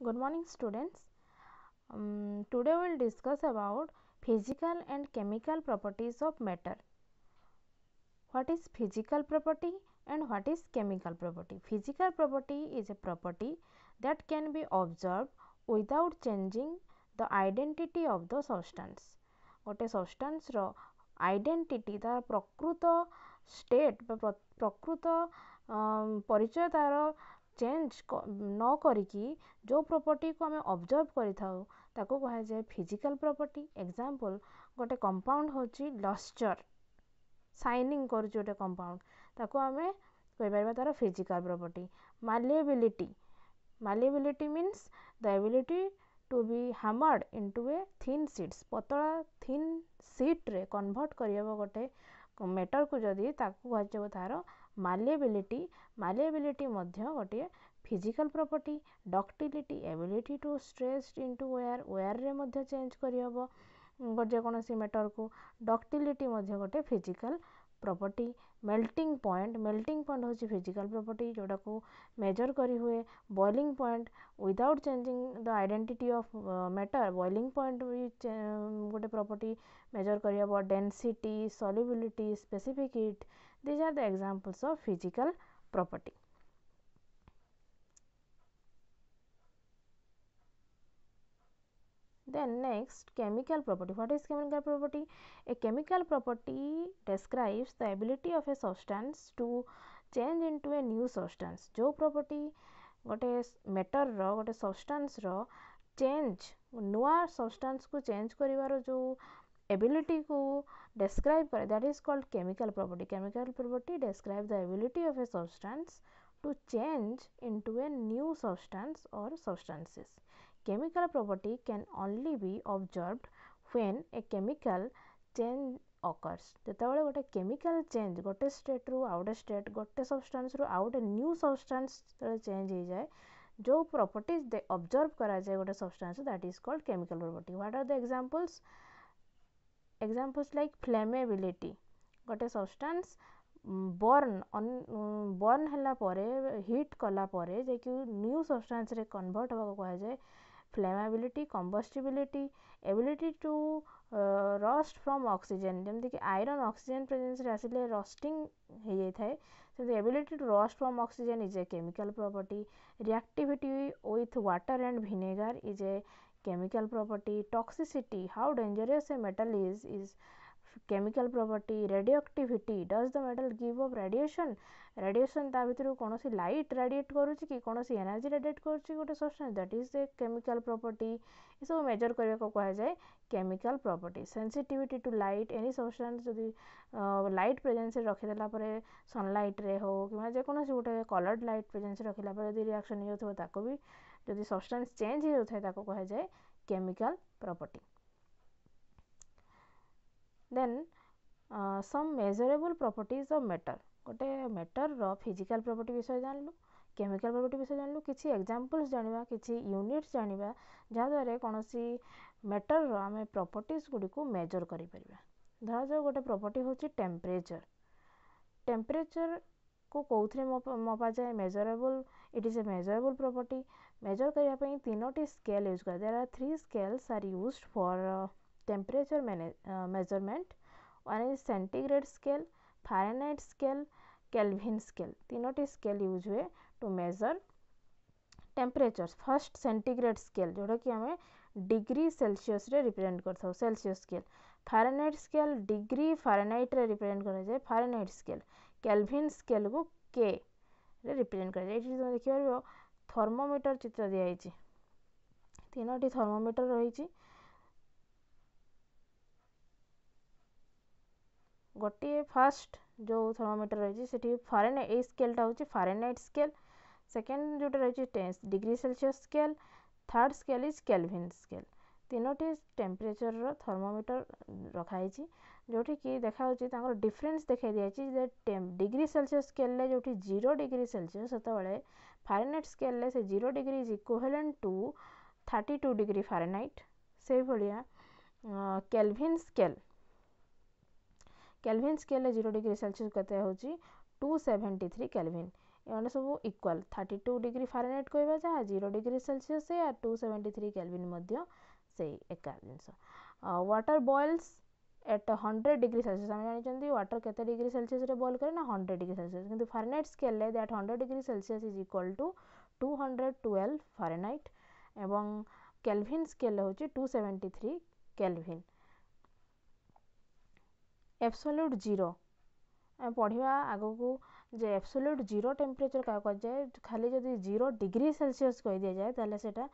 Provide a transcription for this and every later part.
Good morning students. Today we will discuss about physical and chemical properties of matter. What is physical property and what is chemical property? Physical property is a property that can be observed without changing the identity of the substance. गोटे substance रो identity तार प्रकृत state बा प्रकृत परिचय तार change न करिकी जो प्रॉपर्टी को आम ऑब्जर्व करि थाउ ताको कहा जाए फिजिकल प्रॉपर्टी. एग्जांपल गोटे कंपाउंड होची लस्टर शाइनिंग कर गोटे कंपाउंड ताको आमे कहि परबा तार physical property. Malleability means the ability to be hammered into a thin sheets पतला थिन शीट रे कन्वर्ट करियबो गोटे मेटर को जदी ताको कहजबो तार मालेबिलिटी मध्य गोटे physical property. Ductility ability to stretch into wire रे मध्य चेंज करियबो जेकोसी मेटर को. डक्टिलिटी मध्य गोटे फिजिकल प्रॉपर्टी. मेल्टिंग पॉइंट होची फिजिकल प्रॉपर्टी जोटा को मेजर करी हुए. Boiling point without changing the identity of matter boiling point भी गोटे प्रॉपर्टी मेजर करियबो. Density solubility specific heat these are the examples of physical property. Then next, chemical property. What is chemical property? A chemical property describes the ability of a substance to change into a new substance. जो property गोटे matter रो गोटे substance रो change नुआ substance को change करिवार जो ability को describe करे that is called chemical property. Chemical property describe the ability of a substance to change into a new substance or substances. Chemical property can only be observed when a chemical change occurs. जेतेबेले गोटे chemical change गोटे state रू आउटे state गोटे substance रू आउटे new substance change हो जाए जो properties दे observe करा जाए गोटे substance that is called chemical property. What are the examples? Examples like flammability. गोटे substance बर्न हला परे हीट कला परे जे कि न्यू सब्सटेंस रे कन्वर्ट होबा को कहा जाए flammability. Combustibility ability to rust from oxygen जेमति कि आयरन ऑक्सीजन प्रेजेंस रे आसिले रस्टिंग हे जाय थाए सेमति ability to rust from oxygen is a chemical property. Reactivity with water and vinegar is a chemical property. Toxicity, how dangerous a metal is chemical property. Radioactivity, does the metal give off radiation ता भितर कोनोसी light radiate करूची कि कोनोसी energy radiate करूची गोटे substance that is a chemical property. ये सब मेजर करबा को कहा जाए chemical property. Sensitivity to light any substance जदी लाइट प्रेजेंस रे रखि देला परे सनलाइट रे हो कि जे कोनोसी गोटे कलर्ड लाइट प्रेजेंस रे रखिला परे जदी रिएक्शन हो थो ताको भी जदि सब्सटेंस चेंज हो थाए ताको कहा जाए chemical property. Then some measurable properties of matter. गोटे मैटर रो फिजिकल प्रॉपर्टी विषय जानलु केमिकल प्रॉपर्टी विषय जानलु किछि एग्जांपल्स जानिबा किछि यूनिट्स जानिबा जहा द्वारा कोनोसी मैटर रो आमे प्रॉपर्टीज गुडी को मेजर करि परिबा. धरा जो गोटे प्रॉपर्टी होची टेम्परेचर. टेम्परेचर को कोउथरे मपा जाए measurable. It is a measurable property. Measure करिया पई तीनोटी स्केल यूज कर. There are 3 scales are used for temperature measurement. One is centigrade scale, Fahrenheit scale, Kelvin scale. तीनोटी स्केल यूज हुए to measure temperature. First centigrade scale जोटा कि हमें degree Celsius रे रिप्रेजेंट करथौ Celsius scale. Fahrenheit scale degree Fahrenheit रे represent करा जाए फारेनहाइट स्केल. केल्विन स्केल को के रे रिप्रेजेंट करा जाए. एठी तुम देखि परबो थर्मोमीटर चित्र दिया है. तीनोटी थर्मोमीटर रही. गोटे फर्स्ट जो थर्मोमीटर रही सेठी फारेनहाइट ए स्केलटा होची फारेनहाइट स्केल. सेकेंड जोटा रही 10 degree Celsius scale. Third scale is Kelvin scale. तीनोटी टेम्परेचर रो थर्मोमीटर रखाई जोठी कि देखा होची तांकर डिफरेंस देखाई दिया जे डिग्री सेल्सियस स्केल ले जोठी 0 डिग्री सेल्सियस सेतबेले फारेनहाइट स्केल ले से 0 degree is equivalent to 32 degree Fahrenheit. से भलिया केल्विन स्केल 0 डिग्री सेल्सियस कते होची 273 केल्विन. ये सब इक्वल 32 डिग्री फारेनहाइट कहवा जहाँ 0 डिग्री सेल्सियस से 273 केल्विन मध्य से एका जिनस water boils at 100 degree Celsius आम जानते वाटर केते डिग्री सेल्सियस रे बॉयल करे ना 100 डिग्री सेल्सियस किंतु फारेनहाइट स्केल रे that 100 degree Celsius is equal to 212 Fahrenheit एवं केल्विन स्केल होची 273 केल्विन एब्सोल्यूट जीरो पढ़ा आगो को जे एब्सोल्यूट जीरो टेम्परेचर क्या कहुए खाली जदि 0 डिग्री सेल्सियस कह दि जाए ताले सेटा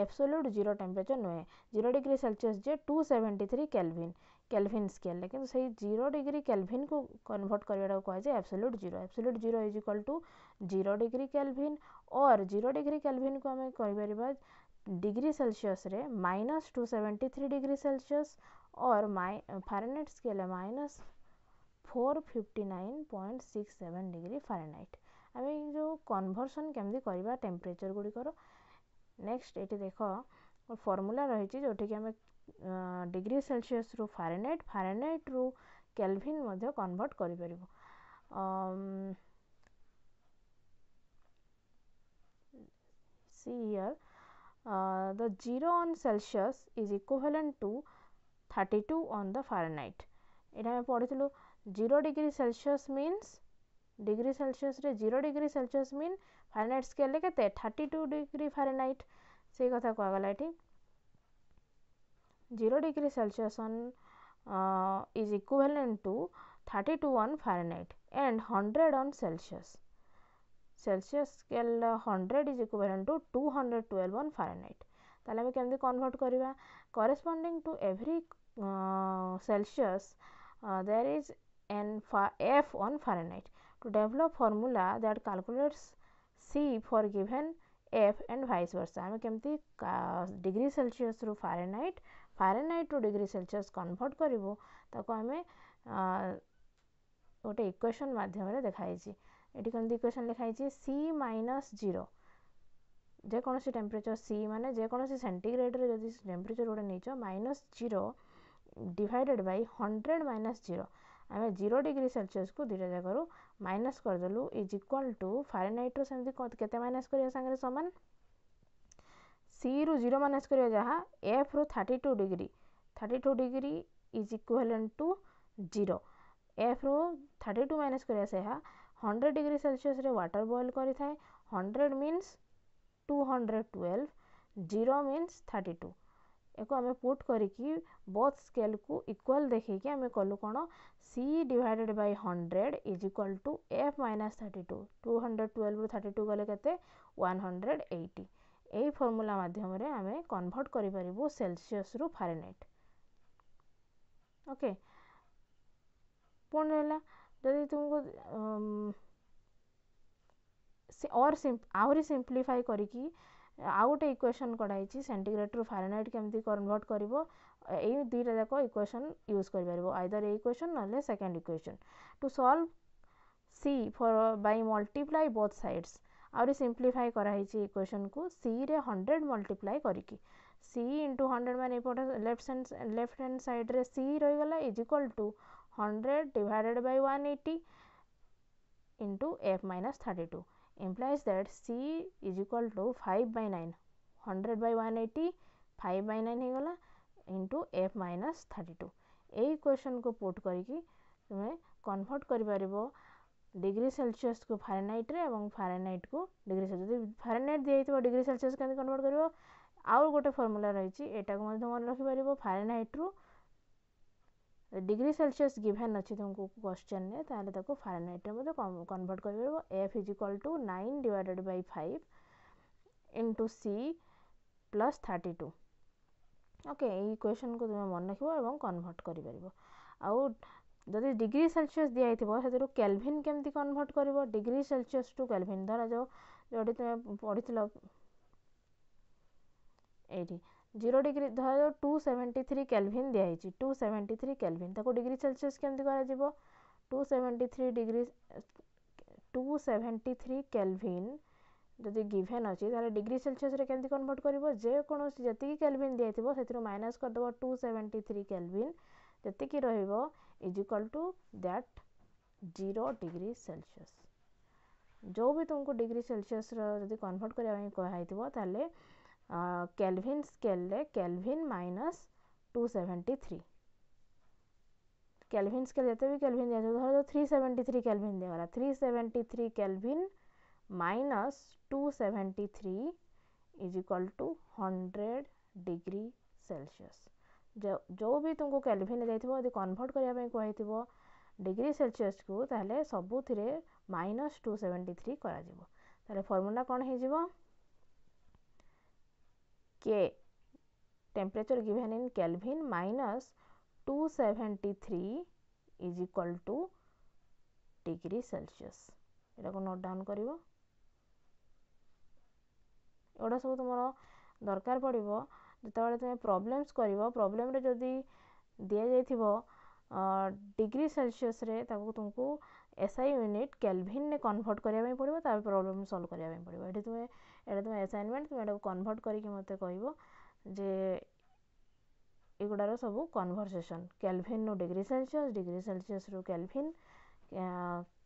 एब्सोल्यूट जीरो टेम्परेचर नुहे 0 डिग्री सेल्सियस जे 273 केल्विन केल्विन स्केल लेकिन से 0 डिग्री केल्विन को कन्वर्ट करने कहुए absolute zero is equal to 0 degree kelvin और 0 डिग्री केल्विन को आम कहीपर डिग्री सेल्सियस रे -273 डिग्री सेल्सियस और फारेनहाइट स्केल है -459.67 डिग्री फारेनहाइट आम जो कन्वर्सन केमती करवा टेम्परेचर गुड़िकर नेक्स्ट ये देख फॉर्मूला रही जो कि आम डिग्री सेल्सियस रु फारेनहाइट फारेनहाइट रु केल्विन मध्य कन्वर्ट कर see here the 0 on Celsius is equivalent to 32 on the Fahrenheit यहाँ पढ़ी 0 degree Celsius means degree Celsius रे 0 degree Celsius mean Fahrenheit scale के 32 डिग्री फारेनहाइट से कथा कहगला ये 0 degree Celsius on is equivalent to 32 on Fahrenheit and 100 on Celsius Celsius scale 100 is equivalent to 212 on Fahrenheit ताले हम केमती कन्वर्ट करबा corresponding to every Celsius there is an f on Fahrenheit to develop formula that calculates c for given f and vice versa आम केमती degree Celsius रु Fahrenheit Fahrenheit रु degree Celsius convert करूँ ताको आम गोटे इक्वेशन माध्यम देखाई ये कमी इक्वेशन लिखाई c माइनस 0 जेकोसी टेम्परेचर c माने जेकोसी सेंटीग्रेड रे जदि टेम्परेचर गोटे नहीं -0 डिवाइडेड बाय 100 माइनस 0 आम 0 डिग्री सेल्सियस को दुटा जगह माइनस करदेलु इज इक्वल टू फारेनहाइट सेमती केते माइनस करिया संगे समान सी रु 0 माइनस करिया जहाँ एफ रु 32 degree is equivalent to 0 F रु 32 माइनस करिया से 100 डिग्री सेल्सियस रे वाटर बॉयल करि थाए 100 मीन्स 212 0 मीन्स 32 एको आम पुट करिकी बोथ स्केल को इक्वल देखिकी आम कलु कौन c divided by 100 is equal to f minus 32 212 रु 32 गले केते 180 यही फॉर्मूला माध्यम रे आम कन्वर्ट करि परिबो सेल्सियस रु फारेनहाइट ओके पुन रहला जदि तुमको और आहुरी सिंप्लीफाई करिकी आउ गोटे इक्वेशन कढ़ाई सेंटीग्रेड रु फारेनहाइट केमती कन्वर्ट करिवो यही दुईटा जाक इक्वेशन यूज कर पारिबो आइदर ए इक्वेशन नले second equation to solve c for by multiply both sides आउरी सिंप्लीफाई कराई इक्वेशन को c रे 100 मल्टीप्लाई करिकी c इंटू 100 माने लेफ्ट हैंड साइड रे c रही गला is equal to 100 divided by 180 into f minus 32 implies that c is equal to 5 by 9 100 by 180 5 by 9 हो गला into f minus 32 यही क्वेश्चन को पुट करके तुम्हें कन्वर्ट कर पारिबो डिग्री सेल्सियस को फारेनहाइट रे एवं फारेनहाइट को डिग्री सेल्सियस फारेनहाइट दिया डिग्री सेल्सियस केमती कन्वर्ट करिवो आउ गोटे फॉर्मूला रही एटा को मध्य मन रखि पारिबो फारेनहाइट रु डिग्री सेल्सियस गिवन अच्छी तुमको क्वेश्चन ने ताले ताको फारेनहाइट रे कन्वर्ट कर पारिबो f is equal to 9 divided by 5 into c plus 32 okay ये इक्वेशन को तुम मन रखिबो एवं कन्वर्ट करि पारिबो आउ जदि डिग्री सेल्सियस दिया हिथिबो सेतिरो केल्विन केमती कन्वर्ट करिवो डिग्री सेल्सियस टू केल्विन धरा जो जोटी तुम पढ़िथिलो एठी 0 डिग्री धर 273 केल्विन दिया हिची 273 केल्विन ताको डिग्री सेल्सियस केमती करा जिवो 273 केल्विन जदि गिवन अछि ताले डिग्री सेल्सियस रे केमती कन्वर्ट करिवो जे कोनोसी जति केल्विन दिया हिथिबो सेतिरो माइनस कर दबो 273 केल्विन जति की रहइबो is equal to that 0 degree Celsius जो भी तुमको डिग्री सेल्सियस जब कन्वर्ट करने कहु ताले केल्विन स्केल रे केल्विन माइनस 273 केल्विन स्केल जिते भी केल्विन दिया धर 373 केल्विन दिगला 373 Kelvin minus 273 is equal to 100 degree Celsius. जो भी तुमको केल्विन जाइथिबो यदि कन्वर्ट करने कहु डिग्री सेल्सियस को ताले सबुथिरे माइनस 273 करा जिवो। ताले फॉर्मूला कौन है जिवो के temperature given in kelvin minus 273 is equal two degree Celsius. एटा को नोट डाउन करिवो। एटा सब तुमरो दरकार पड़िबो जेतेबेले तुमे प्रॉब्लम्स करिवो प्रॉब्लम रे जदी दिया जाइथिबो डिग्री सेल्सियस रे ताको तुमको एसआई यूनिट केल्विन ने कन्वर्ट करने पड़ो तार प्रॉब्लम सॉल्व करने पड़ो। ये तुम्हें असाइनमेंट तुम एटा कन्वर्ट करके मते कहबो जे एगुडार सब कन्वर्सेशन केल्विन नु डिग्री सेल्सियस रु केल्विन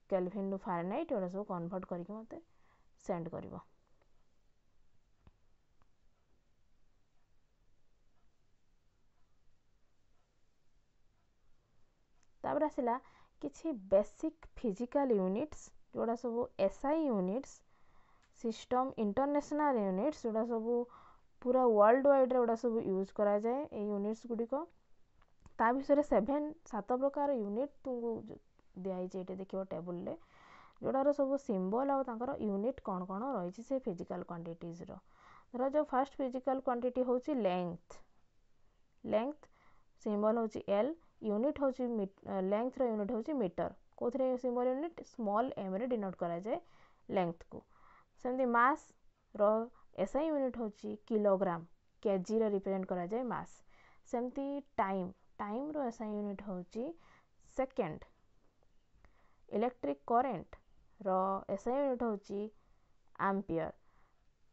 केल्विन नु फारेनहाइट एटा सब कन्वर्ट करके मते सेंड करिवो। तापर आसला किछि बेसिक फिजिकल यूनिट्स जोड़ा सब SI units system international units जोड़ा सब पूरा वर्ल्ड वाइड रे सब यूज करा जाए ए यूनिट्स गुडिक ता विषय 7 प्रकार यूनिट तुमको दिया ये देखिए टेबल रे जोड़ार सब सिंबल आ तांकर यूनिट कौन कौन रही से फिजिकल क्वांटिटीज रो। धर जो फर्स्ट फिजिकल क्वांटिटी होची लेंथ लेंथ सिंबल होची एल यूनिट होची लेंथ रो यूनिट होची मीटर कोथरे सिंबल यूनिट स्मॉल एम रे डिनोट करा जाए लेंथ को। सेमती मास रो एसआई यूनिट होची किलोग्राम केजी रे रिप्रेजेंट करा जाए मास। सेमती टाइम टाइम रो एसआई यूनिट होची सेकंड। इलेक्ट्रिक करंट रो एसआई यूनिट होची एम्पियर।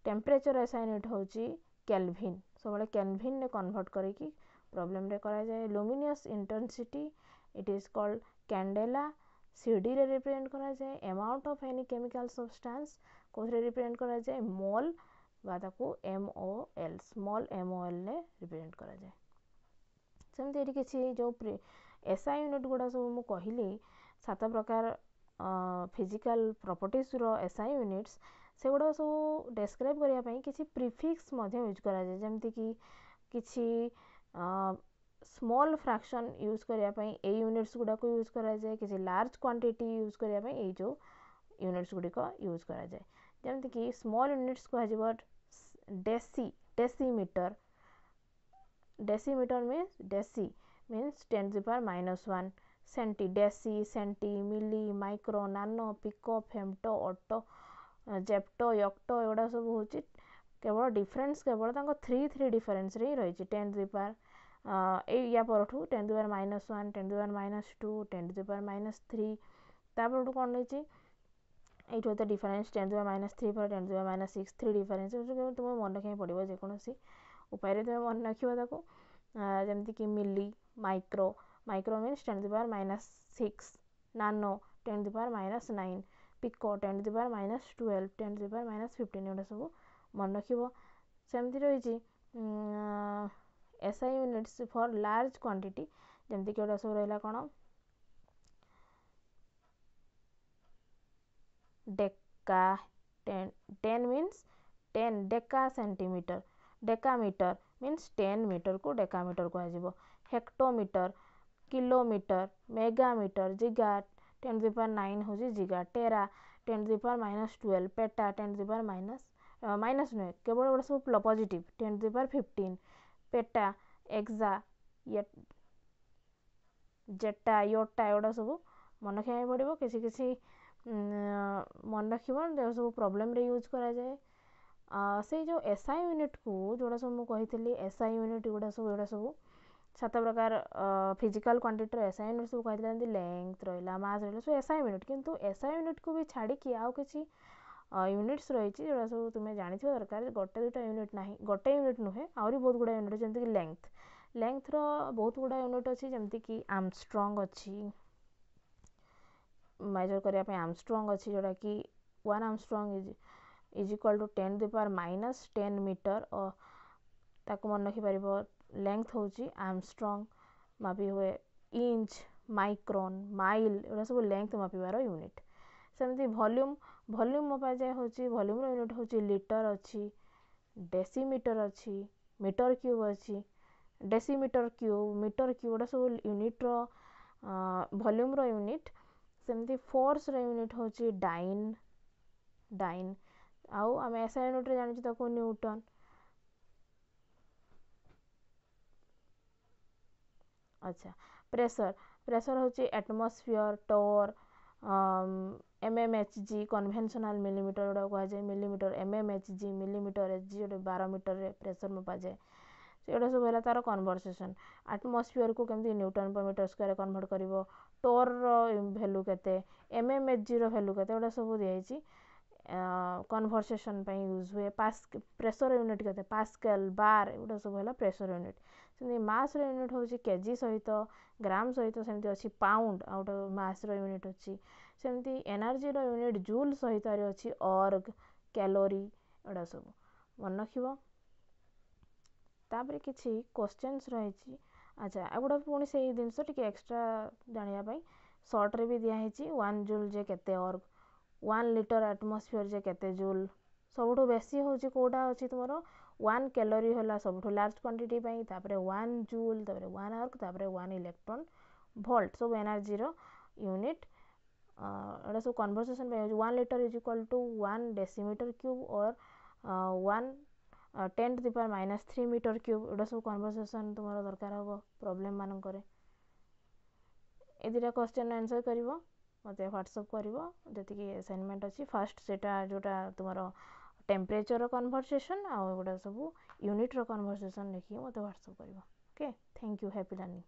टेम्परेचर एसआई यूनिट होची केल्विन सब केल्विन ने कन्वर्ट करके प्रॉब्लम रे करा जाए। Luminous intensity it is called candela CD रे रिप्रेजेंट करा जाए। Amount of any chemical substance कोथरे रिप्रेजेंट करा जाए मोल बा ताको एमओएल स्मॉल एमओएल ने रिप्रेजेंट करा जाए। सेमती एटी किछि जो एसआई यूनिट गुडा सब मु कहिली 7 प्रकार फिजिकल प्रॉपर्टीज रो एसआई यूनिट्स से गुडा सब डिस्क्राइब करिया पई किछि प्रीफिक्स मध्ये यूज करा जाए जेमति कि किछि स्मॉल फ्रैक्शन यूज करिया पई ए यूनिट्स गुडा को यूज करा जाए किछि लार्ज क्वांटिटी यूज करिया पई ए जो यूनिट्स गुडी को यूज करा जाए। जेमति कि स्मॉल यूनिट्स को हजिबो decimetre decimetre means 10 to the power -1 centi deci centi milli micro nano pico femto atto zepto yocto एगुडा सब होची केवल डिफरेंस केवल तांको 3 डिफरेंस रे रही 10 to the power या परठू 10 to the power -1 10 to the power -2 10 to the power -3 तापर कोन रही एठो तो डिफरेंस 10 to the power -3 पर 10 to the power -6 3 डिफरेंस तुम मन रखा पड़ो जेकोसी उपाय रे तुम मन रखियो ताको जेमति कि milli micro micro means 10 to the power -6 नानो 10 to the power -9 pico 10 to the power -12 10 to the power -15 एटा सब मन रखिबो। सेमति रही SI units for large quantity जेमति कि एटा सब रहला कोन deca 10 means 10 deca centimetre decametre means 10 metre को डेकामीटर को आजिबो। Hectometre kilometre megametre giga 10 to the power 9 होजी giga tera 10 to the power -12 peta 10 to the power minus नुहे केवल गोटे सब positive 10 to the power 15 peta exa zetta yotta एगुड़ा सब मन रखा पड़ो किसी किसी मन रख सब प्रॉब्लम रे यूज करा जाए। से जो एसआई यूनिट को जोड़ा सब मुझे एसआई यूनिट गुड़ा सब 7 प्रकार फिजिकल क्वांटिटी एसआई यूनिट सब कही लेंथ रहा मास रहा सो एसआई यूनिट किंतु एसआई यूनिट को भी छाड़ी आउ किसी यूनिट्स रही जोड़ा सब तुम्हें जानी दरकार गोटे दुटा यूनिट ना गोटे यूनिट नुहे आहरी बहुत गुड़ा यूनिट जमीक लेंथ लेंथ रो बहुत गुड़ा यूनिट अच्छी जमीक कि आर्मस्ट्रंग अच्छी मेजर करने आर्मस्ट्रंग अच्छी जोड़ा कि 1 angstrom is equal to 10 to the power minus 10 metre और ताको मन रखिपर लेंथ हूँ आर्मस्ट्रॉन्ग मापी हुए इंच माइक्रोन माइल एटा सब लेंथ मापिबार यूनिट सेमती वॉल्यूम वॉल्यूम मपा जाए हूँ वॉल्यूम यूनिट हूँ लिटर अच्छी डेसीमीटर अच्छी मीटर क्यूब अच्छी डेसीमीटर क्यूब मीटर क्यूब एटा सब यूनिट्र वॉल्यूम रो यूनिट सेमती फोर्स रो यूनिट हूँ डाइन डाइन आउ आम एसआई यूनिट जानी ताको न्यूटन अच्छा प्रेशर प्रेशर हूँ एटमॉस्फेयर टोर एमएमएचजी कन्वेंशनल मिलीमीटर गुड़ा कहुए मिलीमीटर एमएमएचजी मिलीमीटर एचजी गोटे 12 मीटर रे प्रेशर मपा जाए एटा सब है तार कन्वर्सेसन एटमॉस्फेयर को केमती न्यूटन पर मीटर स्क्वायर कन्वर्ट कर टोर वैल्यू केते एमएमएचजी रो वैल्यू केते एटा सब दिखाई कन्वर्सेसन यूज हुए पास प्रेशर यूनिट केते पास्कल बार एटा सब है प्रेशर यूनिट सेमती मास यूनिट हूँ केजी सहित ग्राम सहित सेमती अच्छी पाउंड आउट मास यूनिट अच्छी सेमती एनर्जी यूनिट जूल सहित अच्छी अर्ग कैलोरी एटा सब मन रखिबो तापर किछि क्वेश्चंस रही अच्छा एगुड़ा पुणी से जिनस टिके एक्स्ट्रा जानिया सर्ट रे भी दिया है 1 जूल जे केते अर्ग 1 लिटर एटमॉस्फेयर जे केते जूल सबुठु बेसी होची कोडा अछि तुमरो 1 कैलोरी होला सबुठु लार्ज क्वांटिटी पई तापरे 1 जूल तापरे 1 अर्क तापरे 1 इलेक्ट्रॉन वोल्ट सब एनर्जी रो यूनिट एटा सब कन्वर्सेशन पे 1 litre is equal to 1 decimetre cube और 1 10 to the power minus 3 metre cube एटा सब कन्वर्सेशन तुमरो दरकार हो प्रॉब्लम मान करे ए दिरा क्वेश्चन आंसर करिवो मते व्हाट्सएप करिवो जति असाइनमेंट अछि फर्स्ट सेटा जोटा तुमरो टेम्परेचर कन्वर्सेशन आ एगुड़ा सब यूनिट रो कन्वर्सेशन लिखिए मते व्हाट्सएप करिवो okay thank you happy learning.